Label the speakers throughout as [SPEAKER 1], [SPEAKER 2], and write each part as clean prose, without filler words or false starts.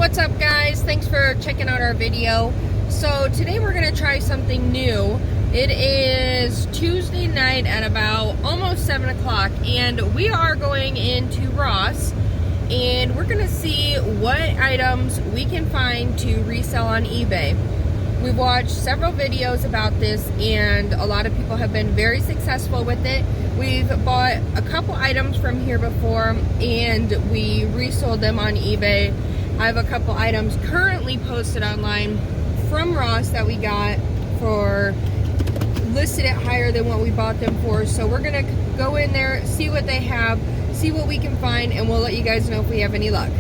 [SPEAKER 1] What's up, guys? Thanks for checking out our video. So today we're gonna try something new. It is Tuesday night at about almost 7 o'clock, and we are going into Ross, and we're gonna see what items we can find to resell on eBay. We've watched several videos about this, and a lot of people have been very successful with it. We've bought a couple items from here before, and we resold them on eBay. I have a couple items currently posted online from Ross that we got for listed at higher than what we bought them for. So we're gonna go in there, see what they have, see what we can find, and we'll let you guys know if we have any luck.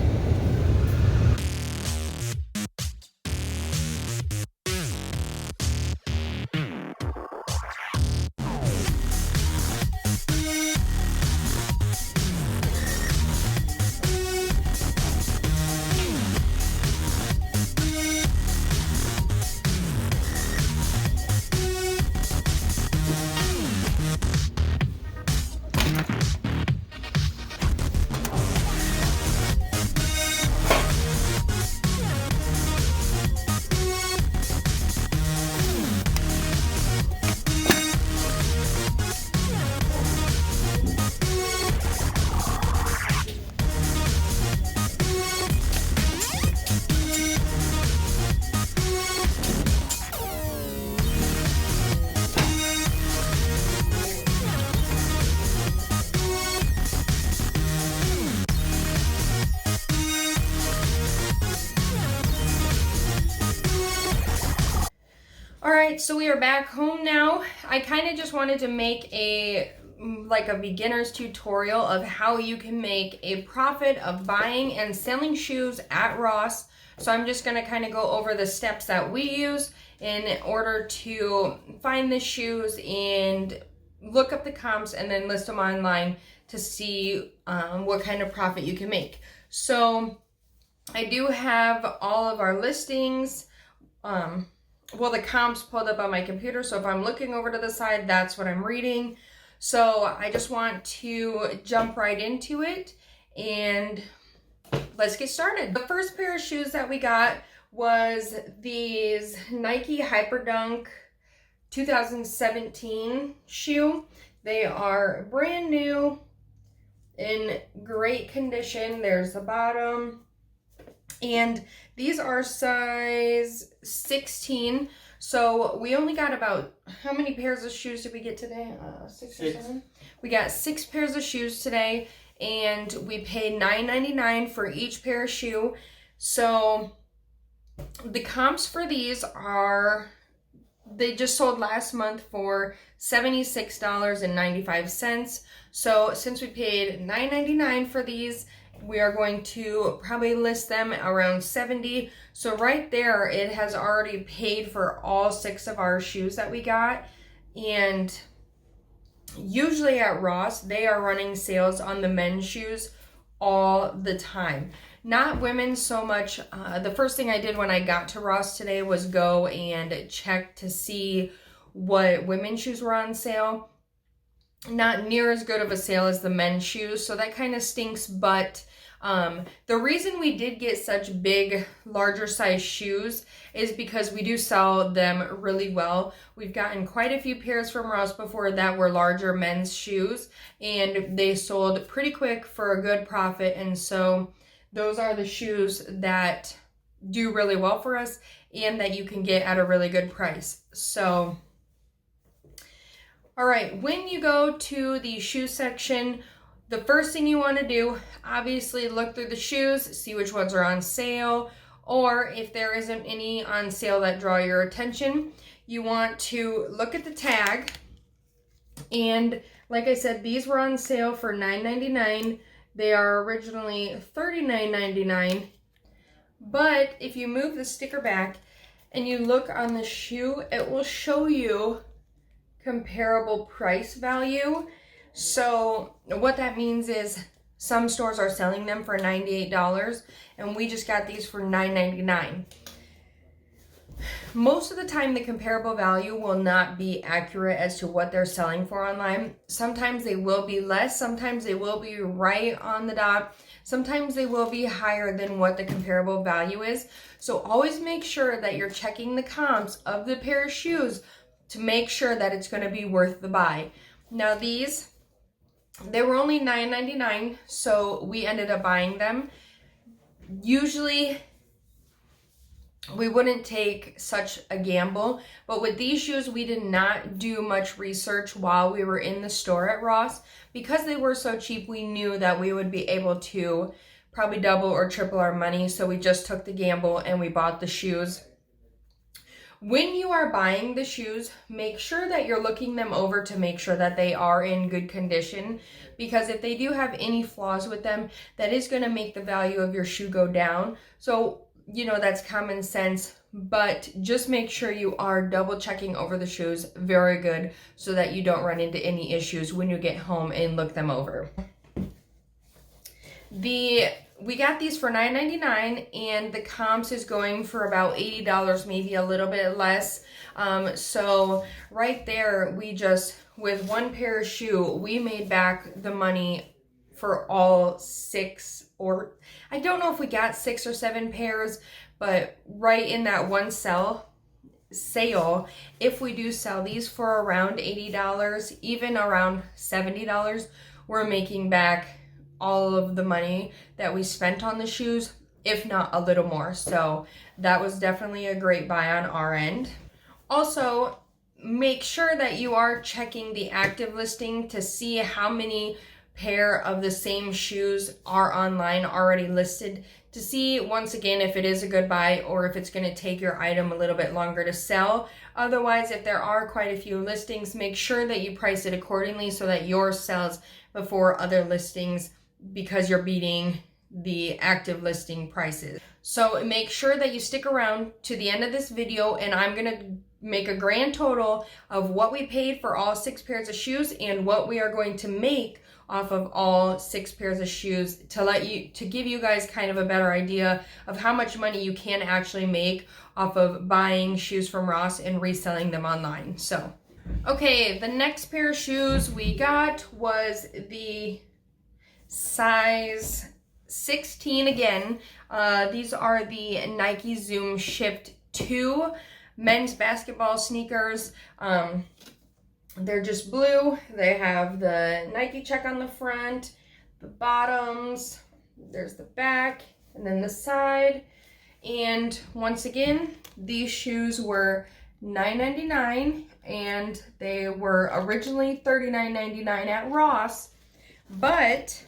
[SPEAKER 1] Alright, so we are back home now. I kind of just wanted to make a beginner's tutorial of how you can make a profit of buying and selling shoes at Ross. So I'm just going to kind of go over the steps that we use in order to find the shoes and look up the comps and then list them online to see what kind of profit you can make. So I do have all of our listings, the comps pulled up on my computer, so if I'm looking over to the side, that's what I'm reading. So I just want to jump right into it, and let's get started. The first pair of shoes that we got was these Nike Hyperdunk 2017 shoe. They are brand new, in great condition. There's the bottom. And these are size 16. So we only got about, how many pairs of shoes did we get today? Six or seven? We got 6 pairs of shoes today, and we paid $9.99 for each pair of shoe. So the comps for these are, they just sold last month for $76.95. So since we paid $9.99 for these, we are going to probably list them around $70. So right there, it has already paid for all 6 of our shoes that we got. And usually at Ross, they are running sales on the men's shoes all the time. Not women so much. The first thing I did when I got to Ross today was go and check to see what women's shoes were on sale. Not near as good of a sale as the men's shoes, so that kind of stinks. But the reason we did get such big, larger size shoes is because we do sell them really well. We've gotten quite a few pairs from Ross before that were larger men's shoes, and they sold pretty quick for a good profit. And so those are the shoes that do really well for us and that you can get at a really good price. So all right, when you go to the shoe section, the first thing you want to do, obviously look through the shoes, see which ones are on sale, or if there isn't any on sale that draw your attention, you want to look at the tag. And like I said, these were on sale for $9.99. They are originally $39.99. But if you move the sticker back and you look on the shoe, it will show you comparable price value. So what that means is some stores are selling them for $98, and we just got these for $9.99. Most of the time, the comparable value will not be accurate as to what they're selling for online. Sometimes they will be less, sometimes they will be right on the dot. sometimes they will be higher than what the comparable value is. So always make sure that you're checking the comps of the pair of shoes to make sure that it's going to be worth the buy. Now these, they were only $9.99, so we ended up buying them. Usually we wouldn't take such a gamble, but with these shoes we did not do much research while we were in the store at Ross. Because they were so cheap, we knew that we would be able to probably double or triple our money, so we just took the gamble and we bought the shoes. When you are buying the shoes, make sure that you're looking them over to make sure that they are in good condition, because if they do have any flaws with them, that is going to make the value of your shoe go down. So, you know, that's common sense, but just make sure you are double checking over the shoes very good so that you don't run into any issues when you get home and look them over. We got these for $9.99 and the comps is going for about $80, maybe a little bit less. So right there, we just, with one pair of shoe, we made back the money for all 6, or I don't know if we got 6 or 7 pairs, but right in that one sale, if we do sell these for around $80, even around $70, we're making back all of the money that we spent on the shoes, if not a little more. So that was definitely a great buy on our end. Also, make sure that you are checking the active listing to see how many pair of the same shoes are online already listed, to see once again if it is a good buy or if it's going to take your item a little bit longer to sell. Otherwise, if there are quite a few listings, make sure that you price it accordingly so that yours sells before other listings, because you're beating the active listing prices. So make sure that you stick around to the end of this video, and I'm gonna make a grand total of what we paid for all 6 pairs of shoes and what we are going to make off of all 6 pairs of shoes, to give you guys kind of a better idea of how much money you can actually make off of buying shoes from Ross and reselling them online. So, okay, the next pair of shoes we got was the size 16 again. These are the Nike Zoom Shift 2 men's basketball sneakers. They're just blue. They have the Nike check on the front, the bottoms, there's the back, and then the side. And once again, these shoes were $9.99 and they were originally $39.99 at Ross, but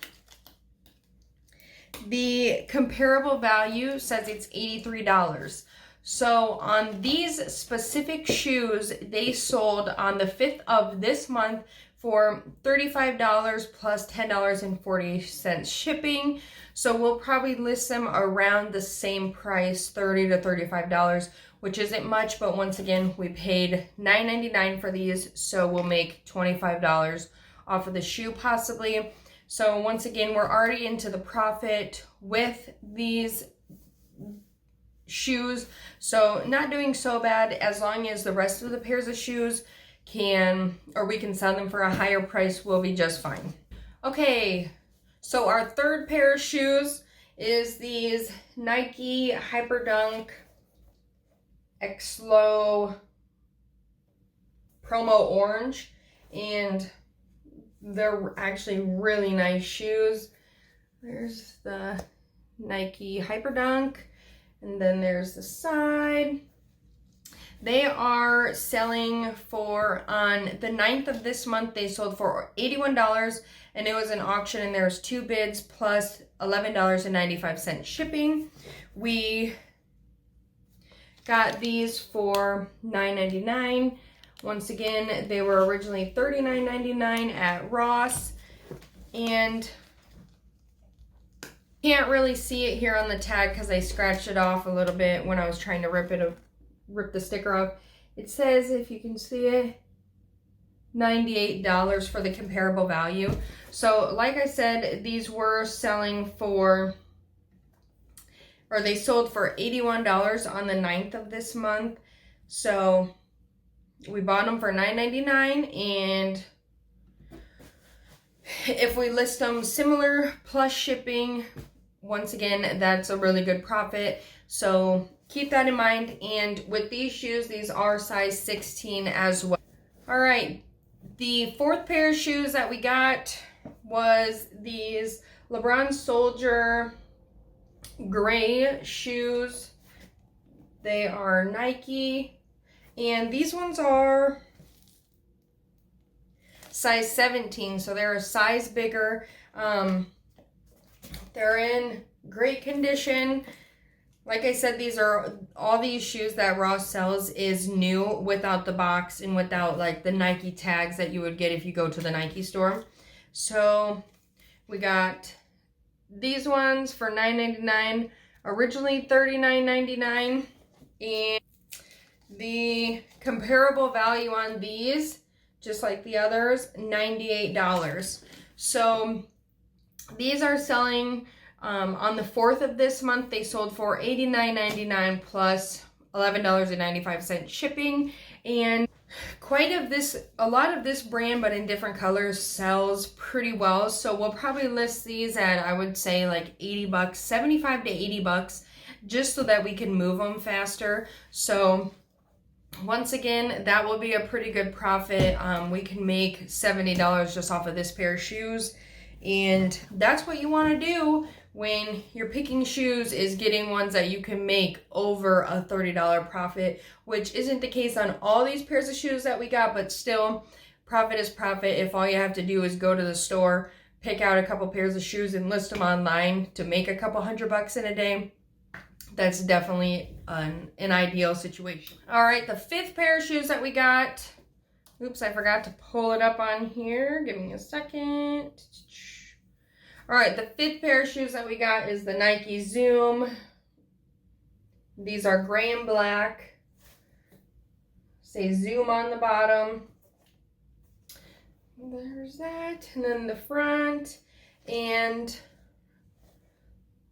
[SPEAKER 1] the comparable value says it's $83. So on these specific shoes, they sold on the 5th of this month for $35 plus $10.40 shipping. So we'll probably list them around the same price, $30 to $35, which isn't much, but once again, we paid $9.99 for these, so we'll make $25 off of the shoe possibly. So once again, we're already into the profit with these shoes, so not doing so bad, as long as the rest of the pairs of shoes we can sell them for a higher price, we'll be just fine. Okay, so our third pair of shoes is these Nike Hyperdunk X-Low Promo Orange, and they're actually really nice shoes. There's the Nike Hyperdunk, and then there's the side. They are selling for, on the 9th of this month, they sold for $81, and it was an auction, and there's 2 bids plus $11.95 shipping. We got these for $9.99. Once again, they were originally $39.99 at Ross, and can't really see it here on the tag because I scratched it off a little bit when I was trying to rip the sticker off. It says, if you can see it, $98 for the comparable value. So like I said, these were selling for, or they sold for $81 on the 9th of this month. So we bought them for $9.99, and If we list them similar plus shipping, once again, that's a really good profit. So keep that in mind. And with these shoes, these are size 16 as well. All right, the fourth pair of shoes that we got was these LeBron Soldier gray shoes. They are Nike, and these ones are size 17, so they're a size bigger. They're in great condition. Like I said, these are all these shoes that Ross sells is new without the box and without like the Nike tags that you would get if you go to the Nike store. So we got these ones for $9.99, originally $39.99, and the comparable value on these, just like the others, $98. So these are selling on the 4th of this month. They sold for $89.99 plus $11.95 shipping. And a lot of this brand, but in different colors, sells pretty well. So we'll probably list these at, I would say, like 80 bucks, 75 to 80 bucks, just so that we can move them faster. So once again, that will be a pretty good profit. We can make $70 just off of this pair of shoes. And that's what you want to do when you're picking shoes, is getting ones that you can make over a $30 profit, which isn't the case on all these pairs of shoes that we got, but still, profit is profit. If all you have to do is go to the store, pick out a couple pairs of shoes and list them online to make a couple $100 in a day, that's definitely an ideal situation. All right, the fifth pair of shoes that we got. Oops, I forgot to pull it up on here. Give me a second. All right, the fifth pair of shoes that we got is the Nike Zoom. These are gray and black. Say Zoom on the bottom. There's that. And then the front. And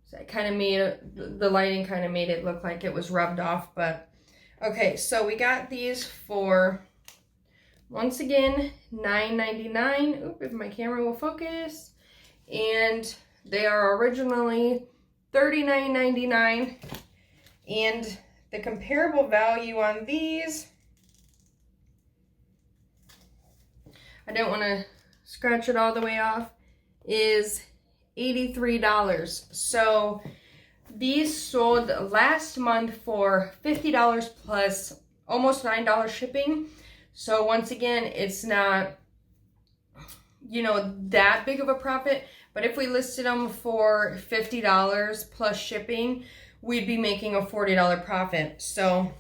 [SPEAKER 1] so I kind of made it, the lighting kind of made it look like it was rubbed off. But okay, so we got these for, once again, $9.99. Oop, if my camera will focus. And they are originally $39.99. And the comparable value on these, I don't want to scratch it all the way off, is $83. So these sold last month for $50 plus almost $9 shipping. So once again, it's not, you know, that big of a profit, but if we listed them for $50 plus shipping, we'd be making a $40 profit. So,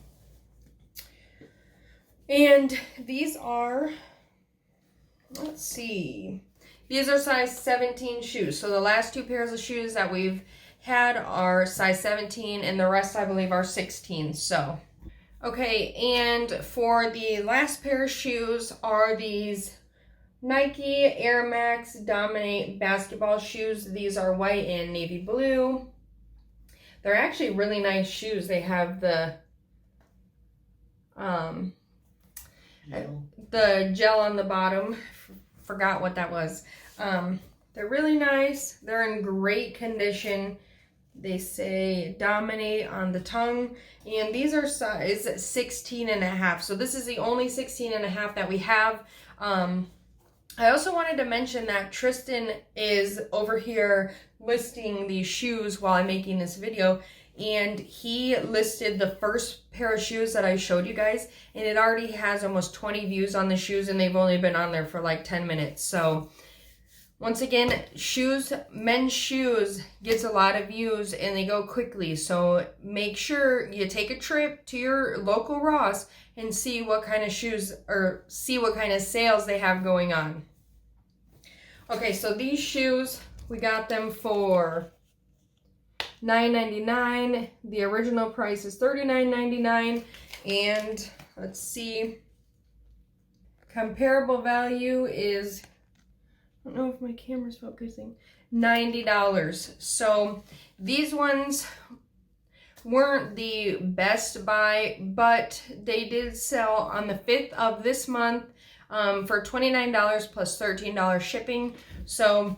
[SPEAKER 1] and these are, let's see, these are size 17 shoes. So the last two pairs of shoes that we've had are size 17, and the rest I believe are 16. So, okay, and for the last pair of shoes are these Nike Air Max Dominate basketball shoes. These are white and navy blue. They're actually really nice shoes. They have the gel on the bottom. Forgot what that was. They're really nice. They're in great condition. They say Dominate on the tongue. And these are size 16.5. So this is the only 16.5 that we have. I also wanted to mention that Tristan is over here listing these shoes while I'm making this video, and he listed the first pair of shoes that I showed you guys, and it already has almost 20 views on the shoes, and they've only been on there for like 10 minutes. So once again, shoes, men's shoes gets a lot of views and they go quickly. So make sure you take a trip to your local Ross and see what kind of shoes, or see what kind of sales they have going on. Okay, so these shoes, we got them for $9.99. The original price is $39.99. And let's see, comparable value is, I don't know if my camera's focusing, $90. So these ones weren't the best buy, but they did sell on the 5th of this month. for $29 plus $13 shipping. So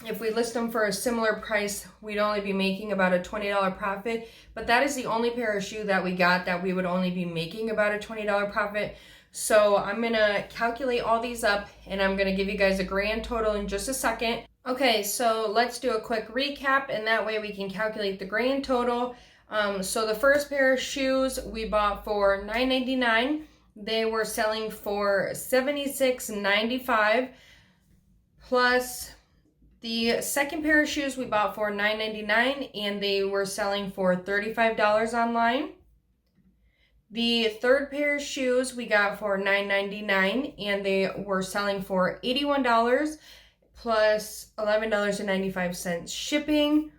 [SPEAKER 1] if we list them for a similar price, we'd only be making about a $20 profit. But that is the only pair of shoe that we got that we would only be making about a $20 profit. So I'm gonna calculate all these up and I'm gonna give you guys a grand total in just a second. Okay, so let's do a quick recap, and that way we can calculate the grand total. So the first pair of shoes we bought for $9.99. They were selling for $76.95, plus the second pair of shoes we bought for $9.99, and they were selling for $35 online. The third pair of shoes we got for $9.99, and they were selling for $81 plus $11.95 shipping.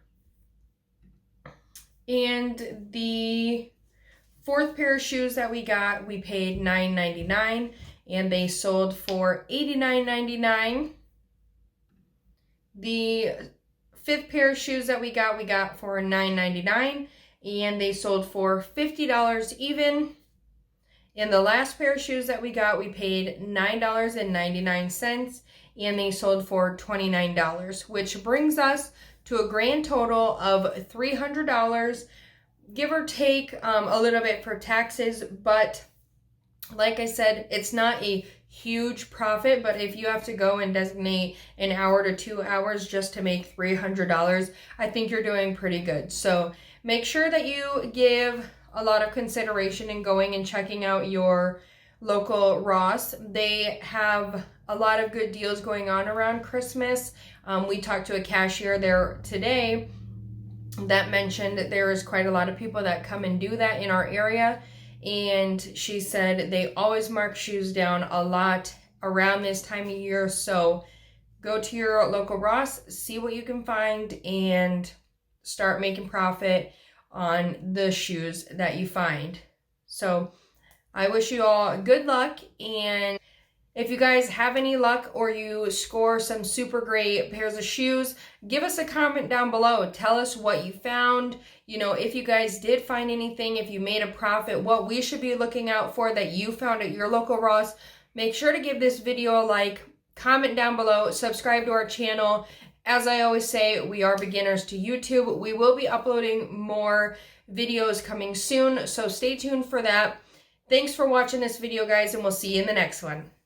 [SPEAKER 1] And the fourth pair of shoes that we got, we paid $9.99, and they sold for $89.99. The fifth pair of shoes that we got for $9.99, and they sold for $50 even. And the last pair of shoes that we got, we paid $9.99, and they sold for $29, which brings us to a grand total of $300, give or take a little bit for taxes. But like I said, it's not a huge profit, but if you have to go and designate an hour to 2 hours just to make $300, I think you're doing pretty good. So make sure that you give a lot of consideration in going and checking out your local Ross. They have a lot of good deals going on around Christmas. We talked to a cashier there today that mentioned that there is quite a lot of people that come and do that in our area. And she said they always mark shoes down a lot around this time of year. So go to your local Ross, see what you can find, and start making profit on the shoes that you find. So I wish you all good luck, and if you guys have any luck or you score some super great pairs of shoes, give us a comment down below. Tell us what you found. You know, if you guys did find anything, if you made a profit, what we should be looking out for that you found at your local Ross. Make sure to give this video a like, comment down below, subscribe to our channel. As I always say, we are beginners to YouTube. We will be uploading more videos coming soon, so stay tuned for that. Thanks for watching this video, guys, and we'll see you in the next one.